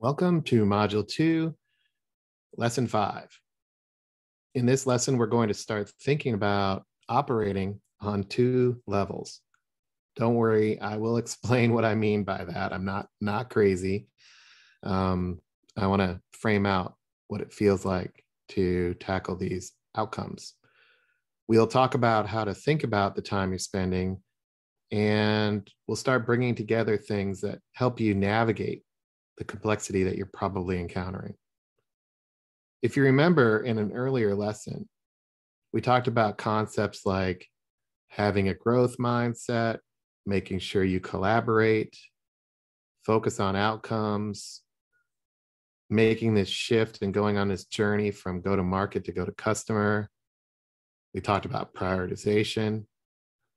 Welcome to Module 2, Lesson 5. In this lesson, we're going to start thinking about operating on two levels. Don't worry, I will explain what I mean by that. I'm not crazy. I want to frame out what it feels like to tackle these outcomes. We'll talk about how to think about the time you're spending, and we'll start bringing together things that help you navigate the complexity that you're probably encountering. If you remember in an earlier lesson, we talked about concepts like having a growth mindset, making sure you collaborate, focus on outcomes, making this shift and going on this journey from go to market to go to customer. We talked about prioritization.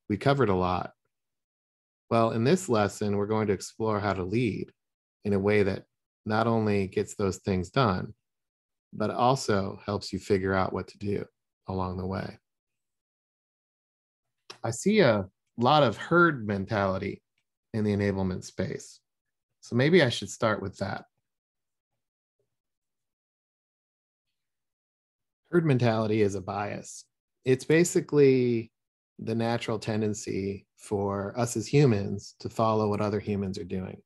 We covered a lot. Well, in this lesson, we're going to explore how to lead in a way that not only gets those things done, but also helps you figure out what to do along the way. I see a lot of herd mentality in the enablement space. So maybe I should start with that. Herd mentality is a bias. It's basically the natural tendency for us as humans to follow what other humans are doing.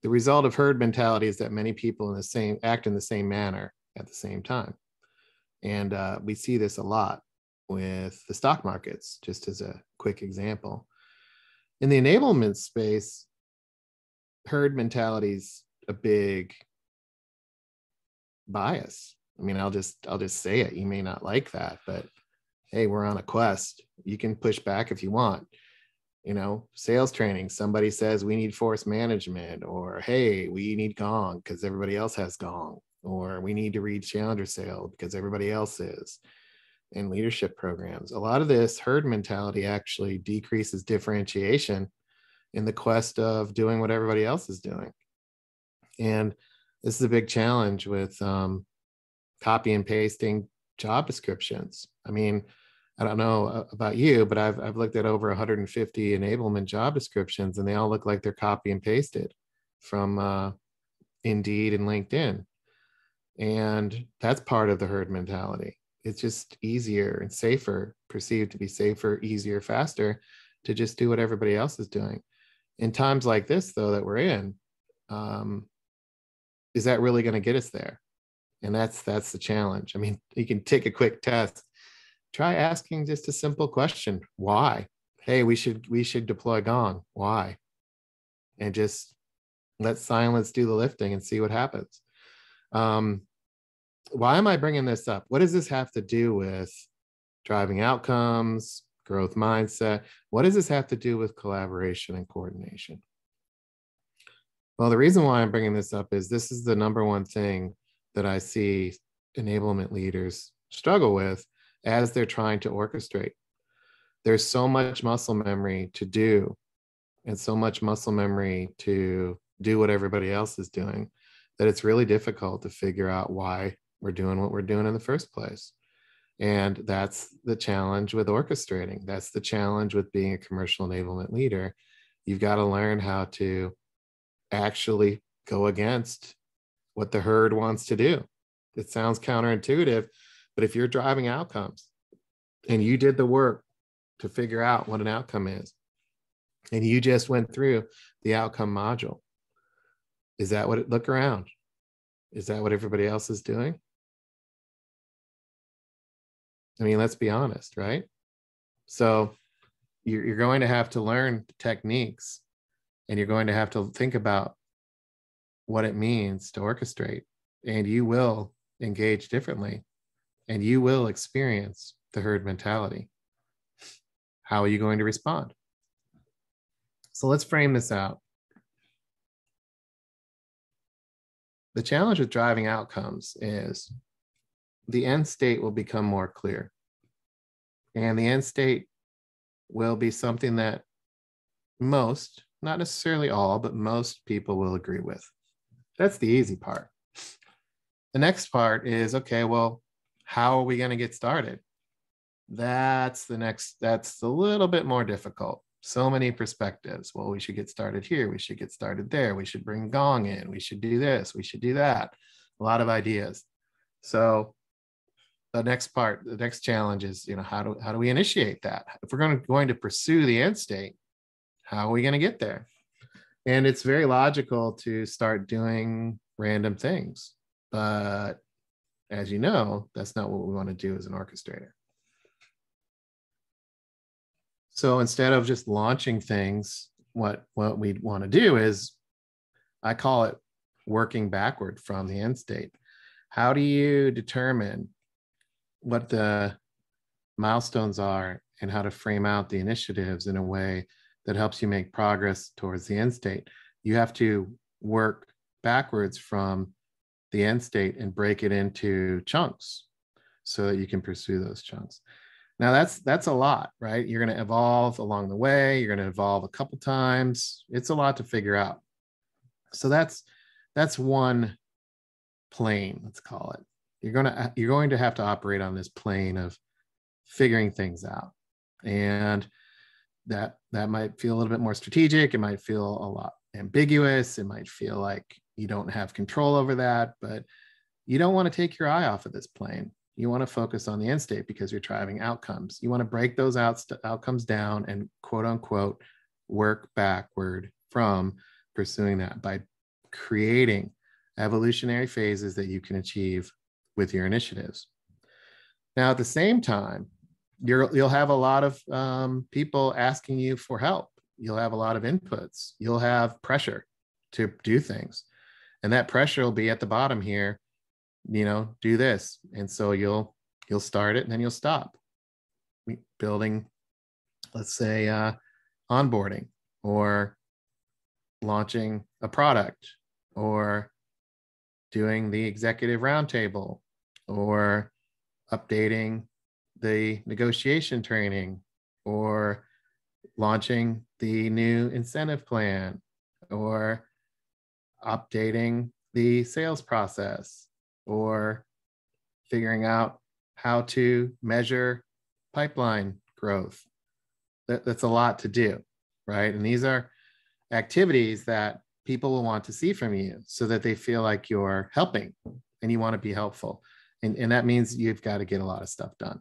The result of herd mentality is that many people act in the same manner at the same time. And we see this a lot with the stock markets, just as a quick example. In the enablement space, herd mentality is a big bias. I mean, I'll just say it. You may not like that, but hey, we're on a quest. You can push back if you want. Sales training, somebody says we need force management, or hey, we need Gong because everybody else has Gong, or we need to read Challenger Sale because everybody else is. In leadership programs, a lot of this herd mentality actually decreases differentiation in the quest of doing what everybody else is doing. And this is a big challenge with copy and pasting job descriptions. I mean, I don't know about you, but I've looked at over 150 enablement job descriptions, and they all look like they're copy and pasted from Indeed and LinkedIn. And that's part of the herd mentality. It's just easier and safer, perceived to be safer, easier, faster to just do what everybody else is doing. In times like this, though, that we're in, is that really going to get us there? And that's the challenge. I mean, you can take a quick test. Try asking just a simple question. Why? Hey, we should deploy Gong. Why? And just let silence do the lifting and see what happens. Why am I bringing this up? What does this have to do with driving outcomes, growth mindset? What does this have to do with collaboration and coordination? Well, the reason why I'm bringing this up is this is the number one thing that I see enablement leaders struggle with as they're trying to orchestrate. There's so much muscle memory to do and so much muscle memory to do what everybody else is doing that it's really difficult to figure out why we're doing what we're doing in the first place. And that's the challenge with orchestrating. That's the challenge with being a commercial enablement leader. You've got to learn how to actually go against what the herd wants to do. It sounds counterintuitive, but if you're driving outcomes and you did the work to figure out what an outcome is, and you just went through the outcome module, is that what look around? Is that what everybody else is doing? I mean, let's be honest, right? So you're going to have to learn techniques, and you're going to have to think about what it means to orchestrate, and you will engage differently. And you will experience the herd mentality. How are you going to respond? So let's frame this out. The challenge with driving outcomes is the end state will become more clear. And the end state will be something that most, not necessarily all, but most people will agree with. That's the easy part. The next part is, okay, well, how are we going to get started? That's a little bit more difficult. So many perspectives. Well, we should get started here. We should get started there. We should bring gong in. We should do this. We should do that. A lot of ideas. So the next part, the next challenge is, how do we initiate that? If we're going to pursue the end state, how are we going to get there? And it's very logical to start doing random things. But as you know, that's not what we want to do as an orchestrator. So instead of just launching things, what we want to do is, I call it working backward from the end state. How do you determine what the milestones are and how to frame out the initiatives in a way that helps you make progress towards the end state? You have to work backwards from the end state and break it into chunks so that you can pursue those chunks. Now that's a lot, right? You're going to evolve along the way. You're going to evolve a couple times. It's a lot to figure out. So that's one plane, let's call it. You're going to have to operate on this plane of figuring things out. And that might feel a little bit more strategic. It might feel a lot ambiguous. It might feel like you don't have control over that, but you don't want to take your eye off of this plane. You want to focus on the end state because you're driving outcomes. You want to break those outcomes down and quote unquote work backward from pursuing that by creating evolutionary phases that you can achieve with your initiatives. Now, at the same time, you'll have a lot of people asking you for help. You'll have a lot of inputs. You'll have pressure to do things. And that pressure will be at the bottom here, do this. And so you'll start it and then you'll stop building, let's say, onboarding or launching a product or doing the executive roundtable or updating the negotiation training or launching the new incentive plan or updating the sales process or figuring out how to measure pipeline growth. That's a lot to do, right? And these are activities that people will want to see from you so that they feel like you're helping and you want to be helpful. And that means you've got to get a lot of stuff done.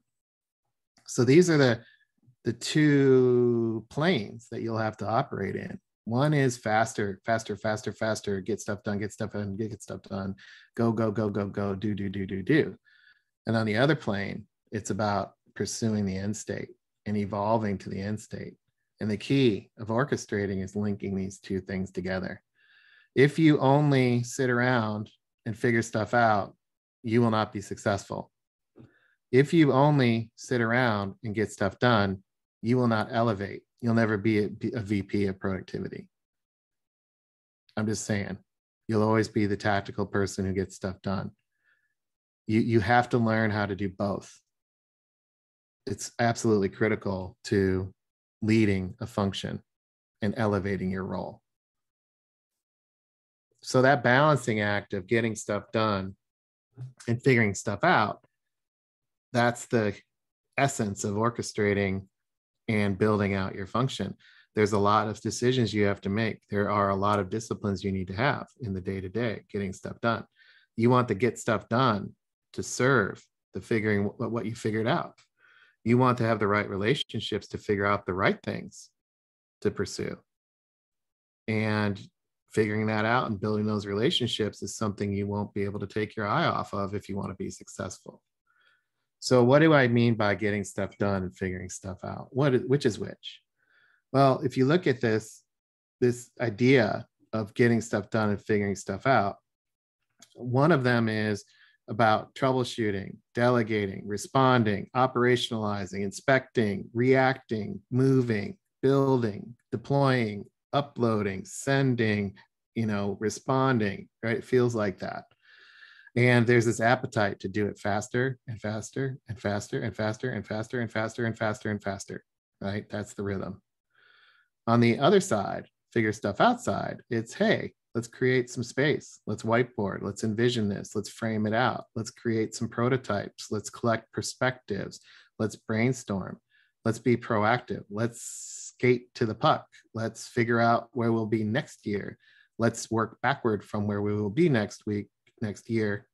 So these are the two planes that you'll have to operate in. One is faster, get stuff done, get stuff done, go, do. And on the other plane, it's about pursuing the end state and evolving to the end state. And the key of orchestrating is linking these two things together. If you only sit around and figure stuff out, you will not be successful. If you only sit around and get stuff done, you will not elevate. You'll never be a VP of productivity. I'm just saying, you'll always be the tactical person who gets stuff done. You have to learn how to do both. It's absolutely critical to leading a function and elevating your role. So that balancing act of getting stuff done and figuring stuff out, that's the essence of orchestrating and building out your function. There's a lot of decisions you have to make. There are a lot of disciplines you need to have in the day-to-day getting stuff done. You want to get stuff done to serve the figuring what you figured out. You want to have the right relationships to figure out the right things to pursue. And figuring that out and building those relationships is something you won't be able to take your eye off of if you want to be successful. So what do I mean by getting stuff done and figuring stuff out? Which is which? Well, if you look at this idea of getting stuff done and figuring stuff out, one of them is about troubleshooting, delegating, responding, operationalizing, inspecting, reacting, moving, building, deploying, uploading, sending, responding, right? It feels like that. And there's this appetite to do it faster and faster and faster and faster and faster and faster and faster and faster, right? That's the rhythm. On the other side, figure stuff outside, it's, hey, let's create some space. Let's whiteboard. Let's envision this. Let's frame it out. Let's create some prototypes. Let's collect perspectives. Let's brainstorm. Let's be proactive. Let's skate to the puck. Let's figure out where we'll be next year. Let's work backward from where we will be next week, next year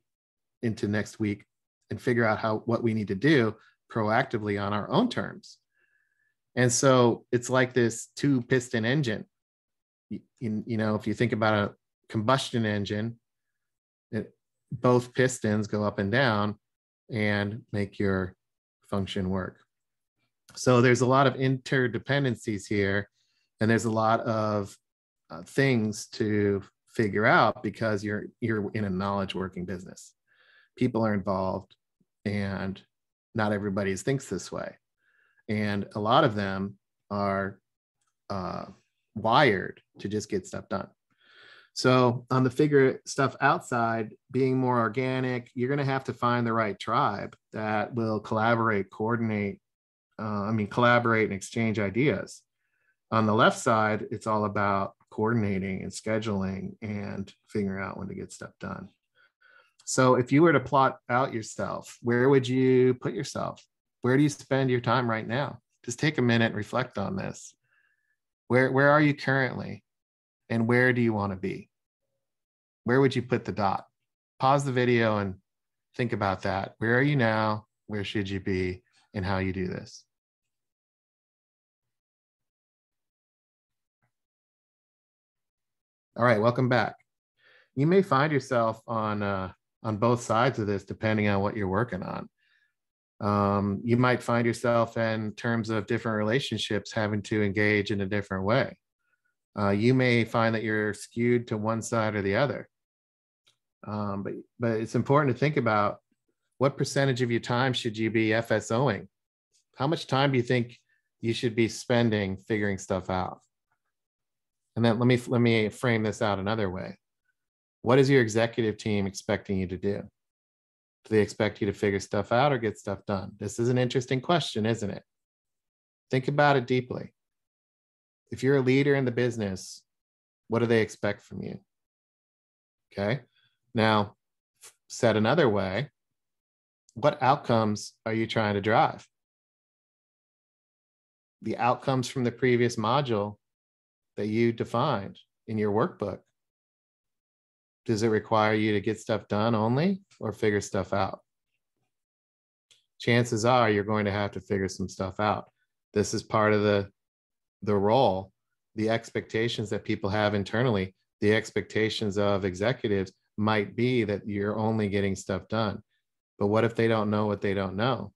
into next week, and figure out what we need to do proactively on our own terms. And so it's like this 2-piston engine. If you think about a combustion engine, both pistons go up and down and make your function work. So there's a lot of interdependencies here, and there's a lot of things to figure out because you're in a knowledge working business. People are involved, and not everybody thinks this way. And a lot of them are wired to just get stuff done. So on the figure stuff outside, being more organic, you're going to have to find the right tribe that will collaborate, coordinate, collaborate and exchange ideas. On the left side, it's all about coordinating and scheduling and figuring out when to get stuff done. So if you were to plot out yourself, where would you put yourself? Where do you spend your time right now? Just take a minute and reflect on this. Where are you currently? And where do you want to be? Where would you put the dot? Pause the video and think about that. Where are you now? Where should you be? And how you do this. All right, welcome back. You may find yourself on both sides of this, depending on what you're working on. You might find yourself in terms of different relationships having to engage in a different way. You may find that you're skewed to one side or the other. But it's important to think about what percentage of your time should you be FSOing? How much time do you think you should be spending figuring stuff out? And then let me frame this out another way. What is your executive team expecting you to do? Do they expect you to figure stuff out or get stuff done? This is an interesting question, isn't it? Think about it deeply. If you're a leader in the business, what do they expect from you? Okay. Now, said another way, what outcomes are you trying to drive? The outcomes from the previous module that you defined in your workbook. Does it require you to get stuff done only or figure stuff out? Chances are you're going to have to figure some stuff out. This is part of the role, the expectations that people have internally. The expectations of executives might be that you're only getting stuff done. But what if they don't know what they don't know?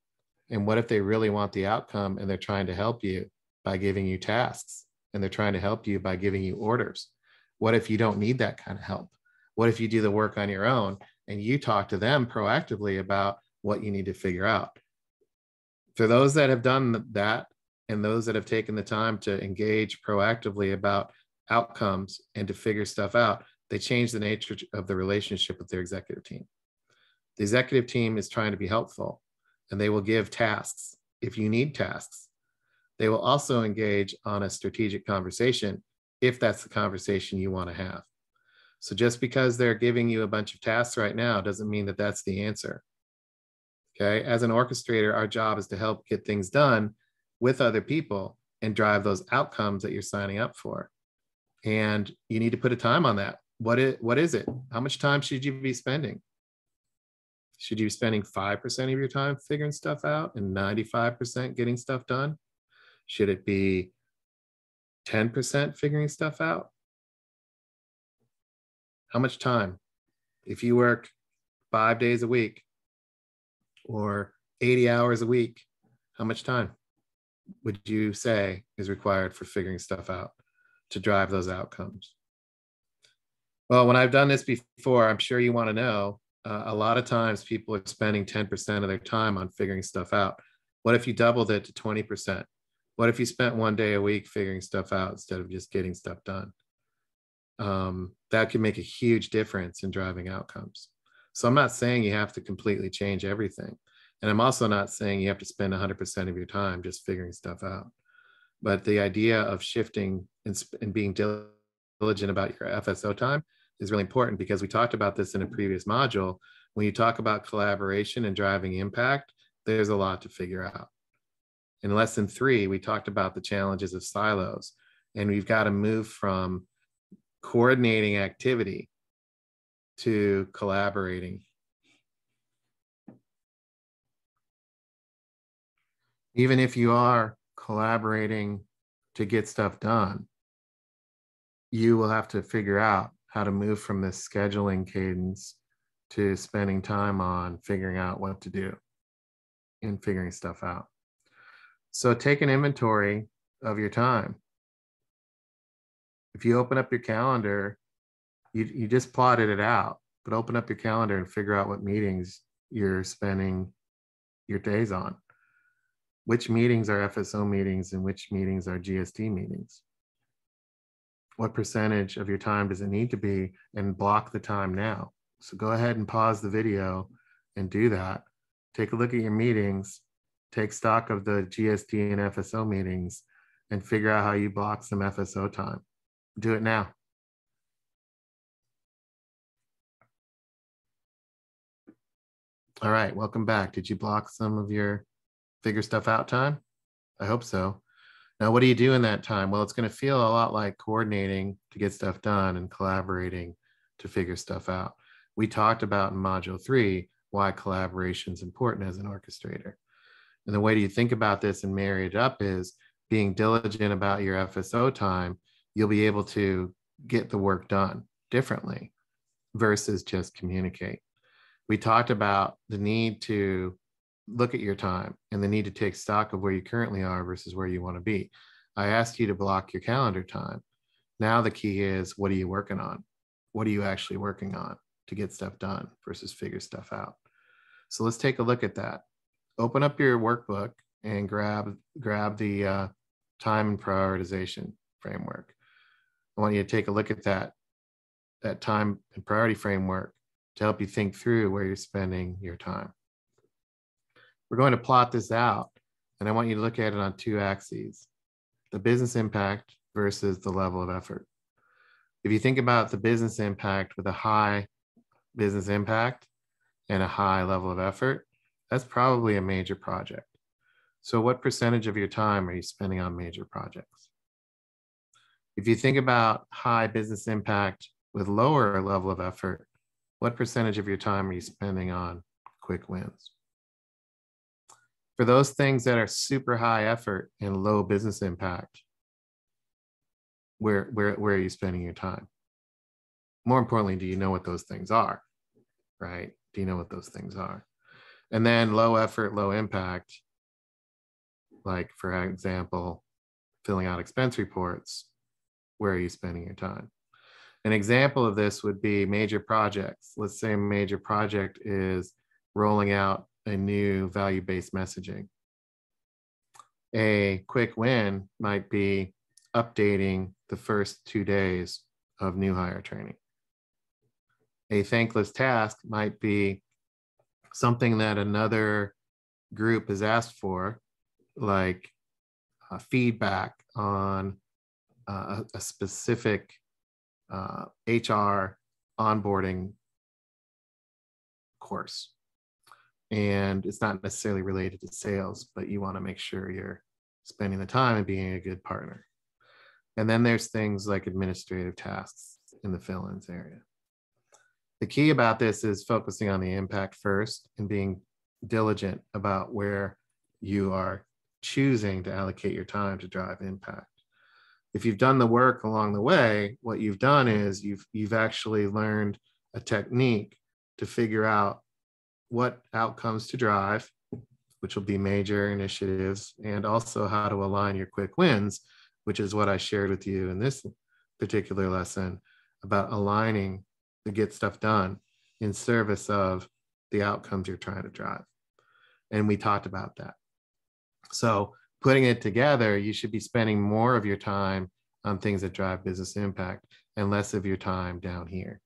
And what if they really want the outcome and they're trying to help you by giving you tasks, and they're trying to help you by giving you orders? What if you don't need that kind of help? What if you do the work on your own and you talk to them proactively about what you need to figure out? For those that have done that, and those that have taken the time to engage proactively about outcomes and to figure stuff out, they change the nature of the relationship with their executive team. The executive team is trying to be helpful, and they will give tasks if you need tasks. They will also engage on a strategic conversation if that's the conversation you want to have. So just because they're giving you a bunch of tasks right now doesn't mean that that's the answer. Okay, as an orchestrator, our job is to help get things done with other people and drive those outcomes that you're signing up for. And you need to put a time on that. What is it? How much time should you be spending? Should you be spending 5% of your time figuring stuff out and 95% getting stuff done? Should it be 10% figuring stuff out? How much time? If you work 5 days a week or 80 hours a week, how much time would you say is required for figuring stuff out to drive those outcomes? Well, when I've done this before, I'm sure you want to know, a lot of times people are spending 10% of their time on figuring stuff out. What if you doubled it to 20%? What if you spent 1 day a week figuring stuff out instead of just getting stuff done? That could make a huge difference in driving outcomes. So I'm not saying you have to completely change everything. And I'm also not saying you have to spend 100% of your time just figuring stuff out. But the idea of shifting and being diligent about your FSO time is really important, because we talked about this in a previous module. When you talk about collaboration and driving impact, there's a lot to figure out. In lesson 3, we talked about the challenges of silos, and we've got to move from coordinating activity to collaborating. Even if you are collaborating to get stuff done, you will have to figure out how to move from this scheduling cadence to spending time on figuring out what to do and figuring stuff out. So take an inventory of your time. If you open up your calendar, you just plotted it out, but open up your calendar and figure out what meetings you're spending your days on. Which meetings are FSO meetings and which meetings are GST meetings? What percentage of your time does it need to be, and block the time now? So go ahead and pause the video and do that. Take a look at your meetings, take stock of the GST and FSO meetings, and figure out how you block some FSO time. Do it now. All right, welcome back. Did you block some of your figure stuff out time? I hope so. Now, what do you do in that time? Well, it's going to feel a lot like coordinating to get stuff done and collaborating to figure stuff out. We talked about in module 3 why collaboration is important as an orchestrator. And the way you think about this and marry it up is being diligent about your FSO time. You'll be able to get the work done differently versus just communicate. We talked about the need to look at your time and the need to take stock of where you currently are versus where you want to be. I asked you to block your calendar time. Now the key is, what are you working on? What are you actually working on to get stuff done versus figure stuff out? So let's take a look at that. Open up your workbook and grab the time and prioritization framework. I want you to take a look at that time and priority framework to help you think through where you're spending your time. We're going to plot this out, and I want you to look at it on 2 axes, the business impact versus the level of effort. If you think about the business impact with a high business impact and a high level of effort, that's probably a major project. So what percentage of your time are you spending on major projects? If you think about high business impact with lower level of effort, what percentage of your time are you spending on quick wins? For those things that are super high effort and low business impact, where are you spending your time? More importantly, do you know what those things are, right? Do you know what those things are? And then low effort, low impact, like for example, filling out expense reports, where are you spending your time? An example of this would be major projects. Let's say a major project is rolling out a new value-based messaging. A quick win might be updating the first 2 days of new hire training. A thankless task might be something that another group has asked for, like feedback on a specific HR onboarding course. And it's not necessarily related to sales, but you want to make sure you're spending the time and being a good partner. And then there's things like administrative tasks in the fill-ins area. The key about this is focusing on the impact first and being diligent about where you are choosing to allocate your time to drive impact. If you've done the work along the way, what you've done is you've actually learned a technique to figure out what outcomes to drive, which will be major initiatives, and also how to align your quick wins, which is what I shared with you in this particular lesson about aligning the get stuff done in service of the outcomes you're trying to drive. And we talked about that. So putting it together, you should be spending more of your time on things that drive business impact and less of your time down here.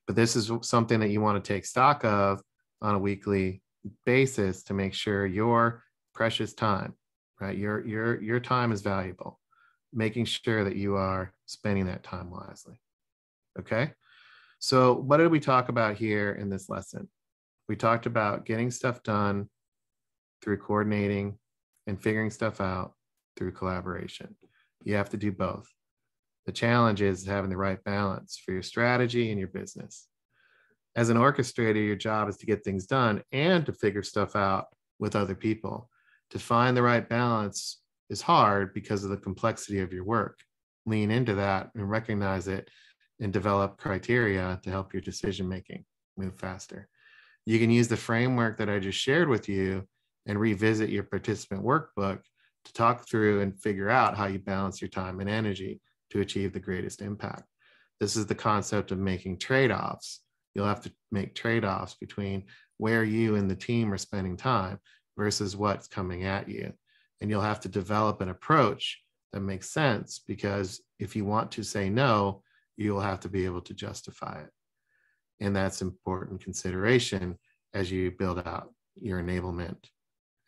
But this is something that you want to take stock of on a weekly basis to make sure your precious time, right? Your time is valuable, making sure that you are spending that time wisely. Okay. So what did we talk about here in this lesson? We talked about getting stuff done through coordinating and figuring stuff out through collaboration. You have to do both. The challenge is having the right balance for your strategy and your business. As an orchestrator, your job is to get things done and to figure stuff out with other people. To find the right balance is hard because of the complexity of your work. Lean into that and recognize it and develop criteria to help your decision making move faster. You can use the framework that I just shared with you and revisit your participant workbook to talk through and figure out how you balance your time and energy to achieve the greatest impact. This is the concept of making trade-offs. You'll have to make trade-offs between where you and the team are spending time versus what's coming at you. And you'll have to develop an approach that makes sense, because if you want to say no, you'll have to be able to justify it. And that's important consideration as you build out your enablement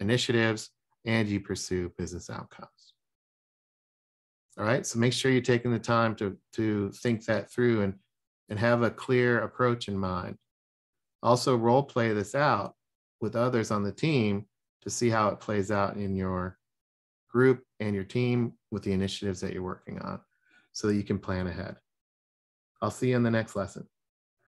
initiatives and you pursue business outcomes. All right, so make sure you're taking the time to think that through and have a clear approach in mind. Also role play this out with others on the team to see how it plays out in your group and your team with the initiatives that you're working on so that you can plan ahead. I'll see you in the next lesson.